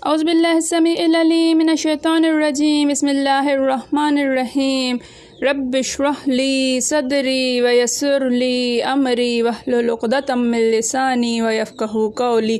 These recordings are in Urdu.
اعوذ باللہ السمیع العلیم من الشیطان الرجیم بسم اللہ الرحمن الرحیم رب اشرح لی صدری ویسر لی امری واحلل عقدۃ من لسانی ویفقہوا قولی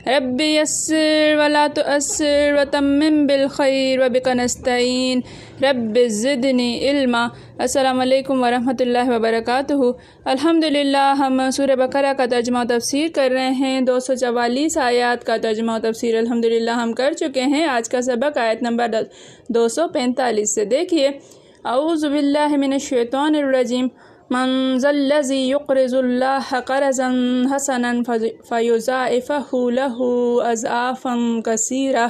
رب یسر ولا تؤثر وتمم بالخیر وبک نستعین رب زدنی علما۔ السلام علیکم ورحمۃ اللہ وبرکاتہ۔ الحمدللہ ہم سورہ بقرہ کا ترجمہ و تفسیر کر رہے ہیں۔ 244 آیات کا ترجمہ و تفسیر الحمدللہ ہم کر چکے ہیں۔ آج کا سبق آیت نمبر 245 سے دیکھیے۔ اعوذ باللہ من الشیطان الرجیم من ذا الذی یقرض اللہ قرضا حسنا فیضاعفہ لہ اضعافا کثیرہ۔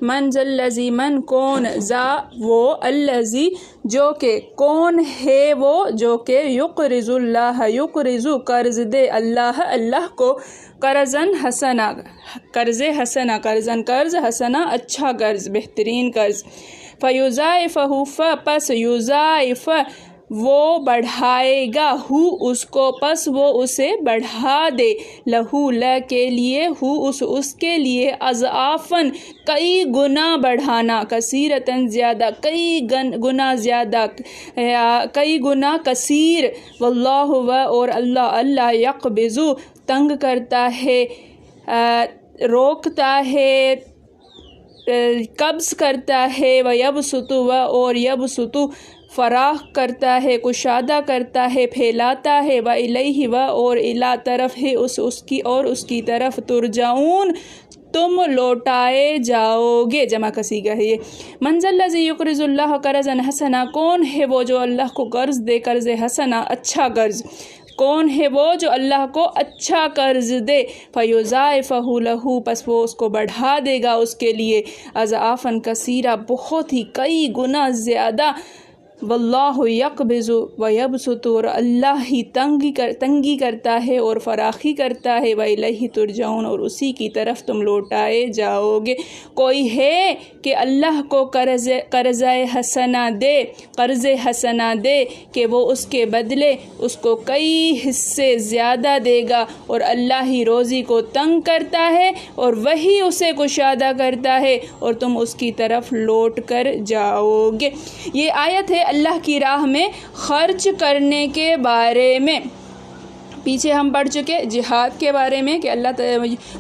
من ذا الذی من کون، ذا وہ، الذی جو کہ، کون ہے وہ جو کہ، یقرض اللہ یقرض قرض دے، اللہ اللہ کو، قرضاً حسنا قرض حسنا قرضاً قرض حسنا اچھا قرض، بہترین قرض۔ فیضاعفہ پس یضاعف وہ بڑھائے گا، ہو اس کو پس وہ اسے بڑھا دے، لہو ل کے لیے، ہو اس کے لیے، اضعافاً کئی گنا بڑھانا، کثیرتاً زیادہ، کئی گنا زیادہ، کئی گنا کثیر۔ واللہ اور اللہ یقبض تنگ کرتا ہے، روکتا ہے، قبض کرتا ہے، ویبسط اور یبسط فراخ کرتا ہے، کشادہ کرتا ہے، پھیلاتا ہے، وإلیہ اور الی طرف ہے اس کی طرف ترجعون تم لوٹائے جاؤ گے، جمع کا صیغہ ہے یہ۔ من ذا الذی یقرض اللہ قرضا حسنا، کون ہے وہ جو اللہ کو قرض دے، قرض حسنا اچھا قرض، کون ہے وہ جو اللہ کو اچھا قرض دے، فیضاعفہ لہ پس وہ اس کو بڑھا دے گا اس کے لیے، اضعافا کثیرہ بہت ہی کئی گنا زیادہ۔ واللہ یقبض ویبسط اور اللہ ہی تنگی کرتا ہے اور فراخی کرتا ہے، وإلیہ ترجعون اور اسی کی طرف تم لوٹائے جاؤ گے۔ کوئی ہے کہ اللہ کو قرض حسنا دے کہ وہ اس کے بدلے اس کو کئی حصے زیادہ دے گا، اور اللہ ہی روزی کو تنگ کرتا ہے اور وہی اسے کشادہ کرتا ہے اور تم اس کی طرف لوٹ کر جاؤ گے۔ یہ آیت ہے اللہ کی راہ میں خرچ کرنے کے بارے میں۔ پیچھے ہم پڑھ چکے جہاد کے بارے میں کہ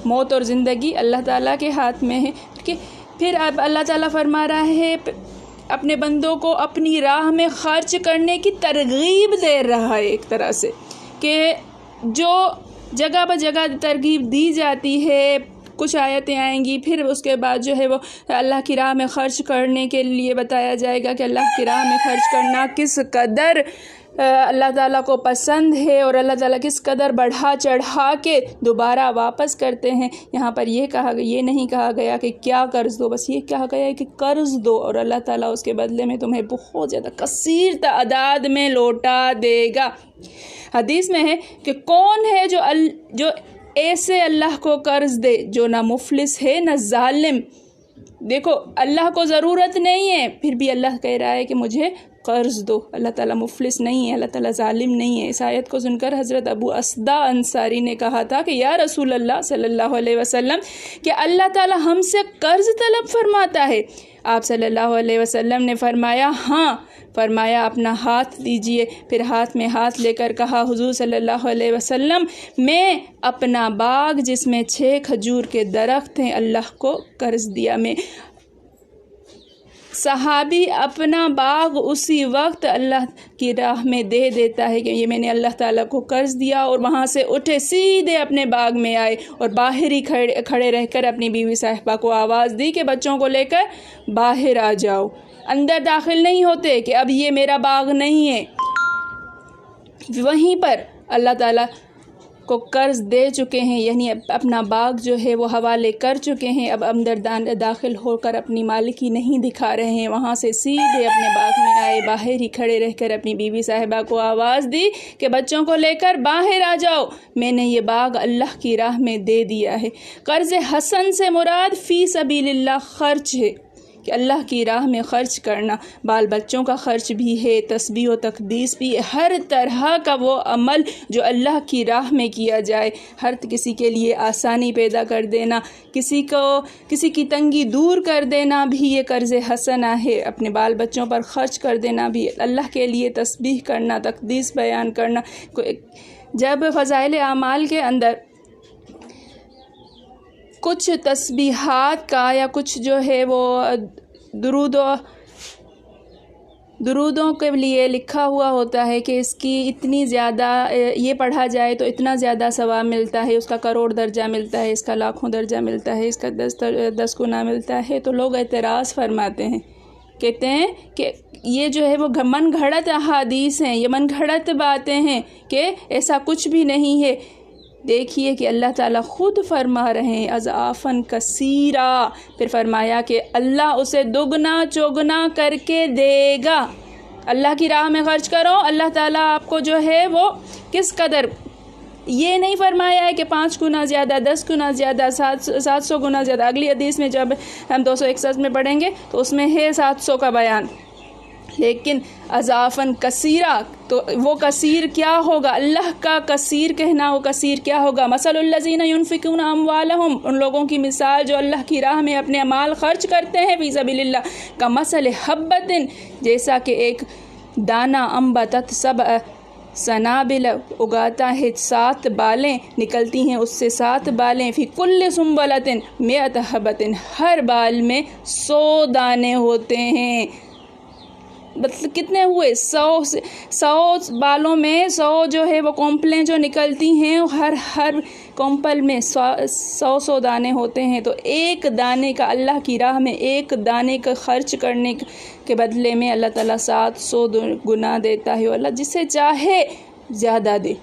موت اور زندگی اللہ تعالیٰ کے ہاتھ میں ہے، کہ پھر اب اللہ تعالیٰ فرما رہا ہے اپنے بندوں کو اپنی راہ میں خرچ کرنے کی ترغیب دے رہا ہے، ایک طرح سے کہ جو جگہ بہ جگہ ترغیب دی جاتی ہے، کچھ آیتیں آئیں گی، پھر اس کے بعد جو ہے وہ اللہ کی راہ میں خرچ کرنے کے لیے بتایا جائے گا کہ اللہ کی راہ میں خرچ کرنا کس قدر اللہ تعالیٰ کو پسند ہے، اور اللہ تعالیٰ کس قدر بڑھا چڑھا کے دوبارہ واپس کرتے ہیں۔ یہاں پر یہ نہیں کہا گیا کہ کیا قرض دو، بس یہ کہا گیا ہے کہ قرض دو، اور اللہ تعالیٰ اس کے بدلے میں تمہیں بہت زیادہ کثیر تعداد میں لوٹا دے گا۔ حدیث میں ہے کہ کون ہے جو ایسے اللہ کو قرض دے جو نہ مفلس ہے نہ ظالم۔ دیکھو اللہ کو ضرورت نہیں ہے، پھر بھی اللہ کہہ رہا ہے کہ مجھے قرض دو۔ اللہ تعالیٰ مفلس نہیں ہے، اللہ تعالیٰ ظالم نہیں ہے۔ اس آیت کو سن کر حضرت ابو اسدہ انصاری نے کہا تھا کہ یا رسول اللہ صلی اللہ علیہ وسلم، کہ اللہ تعالیٰ ہم سے قرض طلب فرماتا ہے؟ آپ صلی اللہ علیہ وسلم نے فرمایا ہاں، فرمایا اپنا ہاتھ دیجئے۔ پھر ہاتھ میں ہاتھ لے کر کہا حضور صلی اللہ علیہ وسلم، میں اپنا باغ جس میں 6 کھجور کے درخت ہیں اللہ کو قرض دیا۔ میں صحابی اپنا باغ اسی وقت اللہ کی راہ میں دے دیتا ہے کہ یہ میں نے اللہ تعالیٰ کو قرض دیا، اور وہاں سے اٹھے سیدھے اپنے باغ میں آئے اور باہر ہی کھڑے رہ کر اپنی بیوی صاحبہ کو آواز دی کہ بچوں کو لے کر باہر آ جاؤ، اندر داخل نہیں ہوتے کہ اب یہ میرا باغ نہیں ہے۔ وہیں پر اللہ تعالیٰ کو قرض دے چکے ہیں، یعنی اپنا باغ جو ہے وہ حوالے کر چکے ہیں، اب اندر داخل ہو کر اپنی مالکی نہیں دکھا رہے ہیں۔ وہاں سے سیدھے اپنے باغ میں آئے، باہر ہی کھڑے رہ کر اپنی بیوی صاحبہ کو آواز دی کہ بچوں کو لے کر باہر آ جاؤ، میں نے یہ باغ اللہ کی راہ میں دے دیا ہے۔ قرض حسن سے مراد فی سبیل اللہ خرچ ہے، کہ اللہ کی راہ میں خرچ کرنا، بال بچوں کا خرچ بھی ہے، تسبیح و تقدیس بھی ہے، ہر طرح کا وہ عمل جو اللہ کی راہ میں کیا جائے، ہر کسی کے لیے آسانی پیدا کر دینا، کسی کی تنگی دور کر دینا بھی یہ قرض حسنہ ہے، اپنے بال بچوں پر خرچ کر دینا بھی، اللہ کے لیے تسبیح کرنا، تقدیس بیان کرنا۔ جب فضائل اعمال کے اندر کچھ تسبیحات کا یا کچھ جو ہے وہ درودوں کے لیے لکھا ہوا ہوتا ہے کہ اس کی اتنی زیادہ یہ پڑھا جائے تو اتنا زیادہ ثواب ملتا ہے، اس کا کروڑ درجہ ملتا ہے، اس کا لاکھوں درجہ ملتا ہے، اس کا 10 گنا ملتا ہے، تو لوگ اعتراض فرماتے ہیں، کہتے ہیں کہ یہ جو ہے وہ من گھڑت احادیث ہیں، یہ من گھڑت باتیں ہیں کہ ایسا کچھ بھی نہیں ہے۔ دیکھیے کہ اللہ تعالیٰ خود فرما رہے ہیں اضعافاً کثیرا، پھر فرمایا کہ اللہ اسے دگنا چوگنا کر کے دے گا۔ اللہ کی راہ میں خرچ کرو، اللہ تعالیٰ آپ کو جو ہے وہ کس قدر، یہ نہیں فرمایا ہے کہ 5 گنا زیادہ، 10 گنا زیادہ، 700 گنا زیادہ۔ اگلی حدیث میں جب ہم 261 میں پڑھیں گے تو اس میں ہے 700 کا بیان، لیکن اضعافاً کثیرہ، تو وہ کثیر کیا ہوگا؟ اللہ کا کثیر کہنا، وہ کثیر کیا ہوگا؟ مثل الذین ینفقون اموالہم، ان لوگوں کی مثال جو اللہ کی راہ میں اپنے مال خرچ کرتے ہیں فی سبیل اللہ، کمثل حبۃ، جیسا کہ ایک دانہ، انبتت 7 سنابل، اگاتا ہے 7 بالیں، نکلتی ہیں اس سے 7 بالیں، فی کل سنبلۃ 100 حبۃ، ہر بال میں 100 دانے ہوتے ہیں۔ مطلب کتنے ہوئے؟ 100 بالوں میں 100 جو ہے وہ کونپلیں جو نکلتی ہیں، ہر کونپل میں 100 دانے ہوتے ہیں، تو ایک دانے کا اللہ کی راہ میں ایک دانے کا خرچ کرنے کے بدلے میں اللہ تعالیٰ 700 گنا دیتا ہے، اللہ جسے چاہے زیادہ دے،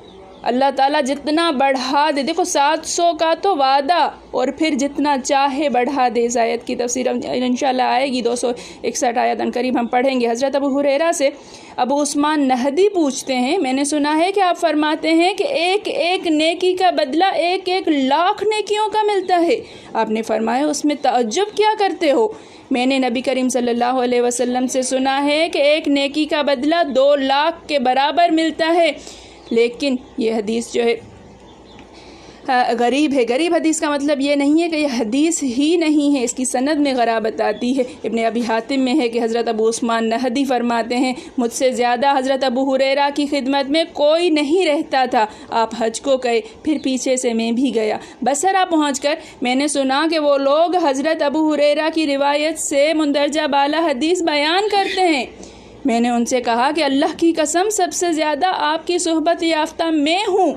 اللہ تعالیٰ جتنا بڑھا دے۔ دیکھو 700 کا تو وعدہ، اور پھر جتنا چاہے بڑھا دے۔ اس آیت کی تفسیر انشاءاللہ آئے گی، 261 آیت ان قریب ہم پڑھیں گے۔ حضرت ابو ہریرہ سے ابو عثمان نہدی پوچھتے ہیں، میں نے سنا ہے کہ آپ فرماتے ہیں کہ ایک ایک نیکی کا بدلہ 1 لاکھ نیکیوں کا ملتا ہے۔ آپ نے فرمایا اس میں تعجب کیا کرتے ہو؟ میں نے نبی کریم صلی اللہ علیہ وسلم سے سنا ہے کہ ایک نیکی کا بدلہ 2 لاکھ کے برابر ملتا ہے، لیکن یہ حدیث جو ہے غریب ہے۔ غریب حدیث کا مطلب یہ نہیں ہے کہ یہ حدیث ہی نہیں ہے، اس کی سند میں غرابت آتی ہے۔ ابن ابی حاتم میں ہے کہ حضرت ابو عثمان نہدی فرماتے ہیں، مجھ سے زیادہ حضرت ابو ہریرہ کی خدمت میں کوئی نہیں رہتا تھا، آپ حج کو گئے، پھر پیچھے سے میں بھی گیا، بصرہ پہنچ کر میں نے سنا کہ وہ لوگ حضرت ابو ہریرہ کی روایت سے مندرجہ بالا حدیث بیان کرتے ہیں۔ میں نے ان سے کہا کہ اللہ کی قسم سب سے زیادہ آپ کی صحبت یافتہ میں ہوں،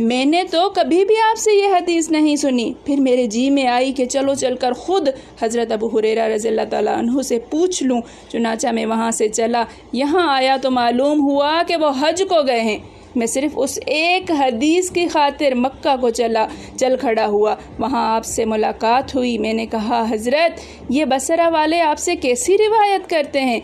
میں نے تو کبھی بھی آپ سے یہ حدیث نہیں سنی۔ پھر میرے جی میں آئی کہ چلو چل کر خود حضرت ابو ہریرہ رضی اللہ تعالیٰ عنہ سے پوچھ لوں، چنانچہ میں وہاں سے چلا، یہاں آیا تو معلوم ہوا کہ وہ حج کو گئے ہیں۔ میں صرف اس ایک حدیث کی خاطر مکہ کو چل کھڑا ہوا، وہاں آپ سے ملاقات ہوئی۔ میں نے کہا حضرت یہ بصرہ والے آپ سے کیسی روایت کرتے ہیں؟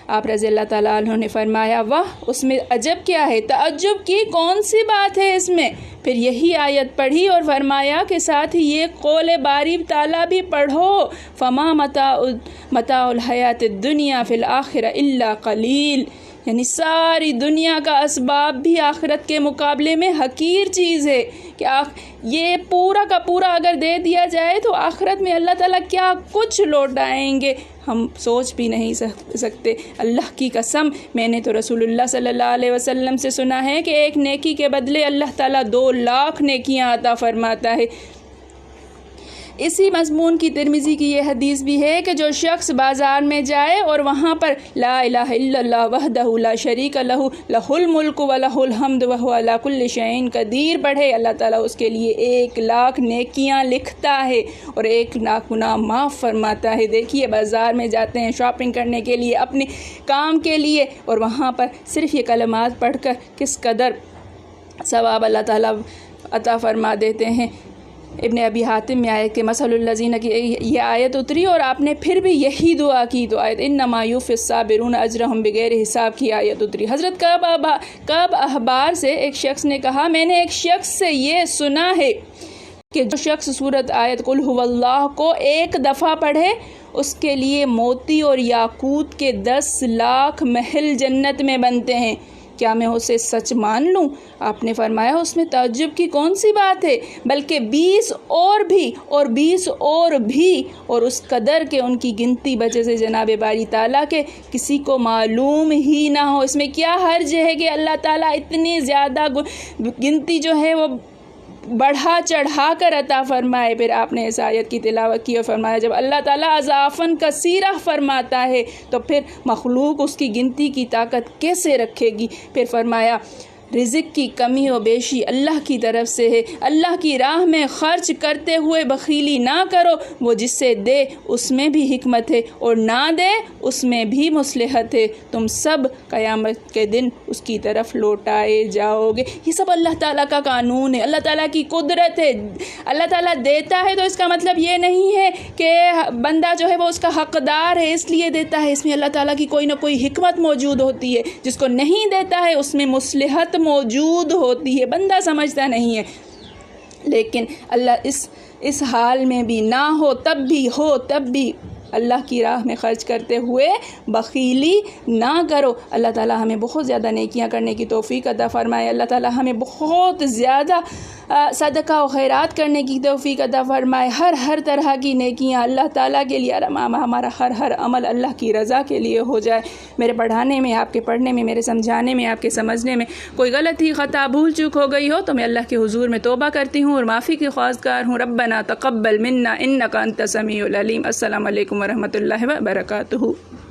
آپ رضی اللہ تعالیٰ عنہ نے فرمایا واہ، اس میں عجب کیا ہے، تعجب کی کون سی بات ہے اس میں؟ پھر یہی آیت پڑھی اور فرمایا کہ ساتھ ہی یہ قول باری تعالیٰ بھی پڑھو، فما متاع الحیات الدنیا فی الآخرہ الا قلیل، یعنی ساری دنیا کا اسباب بھی آخرت کے مقابلے میں حقیر چیز ہے، کہ یہ پورا کا پورا اگر دے دیا جائے تو آخرت میں اللہ تعالیٰ کیا کچھ لوٹائیں گے، ہم سوچ بھی نہیں سکتے۔ اللہ کی قسم میں نے تو رسول اللہ صلی اللہ علیہ وسلم سے سنا ہے کہ ایک نیکی کے بدلے اللہ تعالیٰ 2 لاکھ نیکیاں عطا فرماتا ہے۔ اسی مضمون کی ترمذی کی یہ حدیث بھی ہے کہ جو شخص بازار میں جائے اور وہاں پر لا الہ الا اللہ وحدہ لا شریک لہ لہ الملک و لہ الحمد وہو علی کل شیء قدیر پڑھے، اللہ تعالیٰ اس کے لیے 1 لاکھ نیکیاں لکھتا ہے اور 1 لاکھ گناہ معاف فرماتا ہے۔ دیکھیے بازار میں جاتے ہیں شاپنگ کرنے کے لیے، اپنے کام کے لیے، اور وہاں پر صرف یہ کلمات پڑھ کر کس قدر ثواب اللہ تعالیٰ عطا فرما دیتے ہیں۔ ابن ابی حاتم میں آئے کہ مثل الذین کی یہ آیت اتری اور آپ نے پھر بھی یہی دعا کی، تو آیت انما یوفی الصابرون اجرہم بغیر حساب کی آیت اتری۔ حضرت کعب احبار سے ایک شخص نے کہا میں نے ایک شخص سے یہ سنا ہے کہ جو شخص سورۃ آیت قل هو اللہ کو ایک دفعہ پڑھے اس کے لیے موتی اور یاقوت کے 10 لاکھ محل جنت میں بنتے ہیں۔ کیا میں اسے سچ مان لوں؟ آپ نے فرمایا اس میں تعجب کی کون سی بات ہے، بلکہ 20 اور بھی اور 20 اور بھی، اور اس قدر کہ ان کی گنتی وجہ سے جناب باری تعالیٰ کے کسی کو معلوم ہی نہ ہو۔ اس میں کیا حرج ہے کہ اللہ تعالیٰ اتنی زیادہ گنتی جو ہے وہ بڑھا چڑھا کر عطا فرمائے۔ پھر آپ نے اس آیت کی تلاوت کی اور فرمایا جب اللہ تعالیٰ اضافاً کثیرہ فرماتا ہے تو پھر مخلوق اس کی گنتی کی طاقت کیسے رکھے گی؟ پھر فرمایا رزق کی کمی و بیشی اللہ کی طرف سے ہے، اللہ کی راہ میں خرچ کرتے ہوئے بخیلی نہ کرو، وہ جس سے دے اس میں بھی حکمت ہے اور نہ دے اس میں بھی مصلحت ہے، تم سب قیامت کے دن اس کی طرف لوٹائے جاؤ گے۔ یہ سب اللہ تعالیٰ کا قانون ہے، اللہ تعالیٰ کی قدرت ہے۔ اللہ تعالیٰ دیتا ہے تو اس کا مطلب یہ نہیں ہے کہ بندہ جو ہے وہ اس کا حقدار ہے اس لیے دیتا ہے، اس میں اللہ تعالیٰ کی کوئی نہ کوئی حکمت موجود ہوتی ہے، جس کو نہیں دیتا ہے اس میں مصلحت موجود ہوتی ہے، بندہ سمجھتا نہیں ہے۔ لیکن اللہ اس حال میں بھی نہ ہو تب بھی ہو تب بھی اللہ کی راہ میں خرچ کرتے ہوئے بخیلی نہ کرو۔ اللہ تعالیٰ ہمیں بہت زیادہ نیکیاں کرنے کی توفیق عطا فرمائے، اللہ تعالیٰ ہمیں بہت زیادہ صدقہ و خیرات کرنے کی توفیق عطا فرمائے، ہر طرح کی نیکیاں اللہ تعالیٰ کے لیے، ہمارا ہر عمل اللہ کی رضا کے لیے ہو جائے۔ میرے پڑھانے میں، آپ کے پڑھنے میں، میرے سمجھانے میں، آپ کے سمجھنے میں کوئی غلطی خطا بھول چوک ہو گئی ہو تو میں اللہ کے حضور میں توبہ کرتی ہوں اور معافی کی خواستگار ہوں۔ ربنا تقبل منا انک انت السمیع العلیم۔ السلام علیکم ورحمۃ اللہ وبرکاتہ۔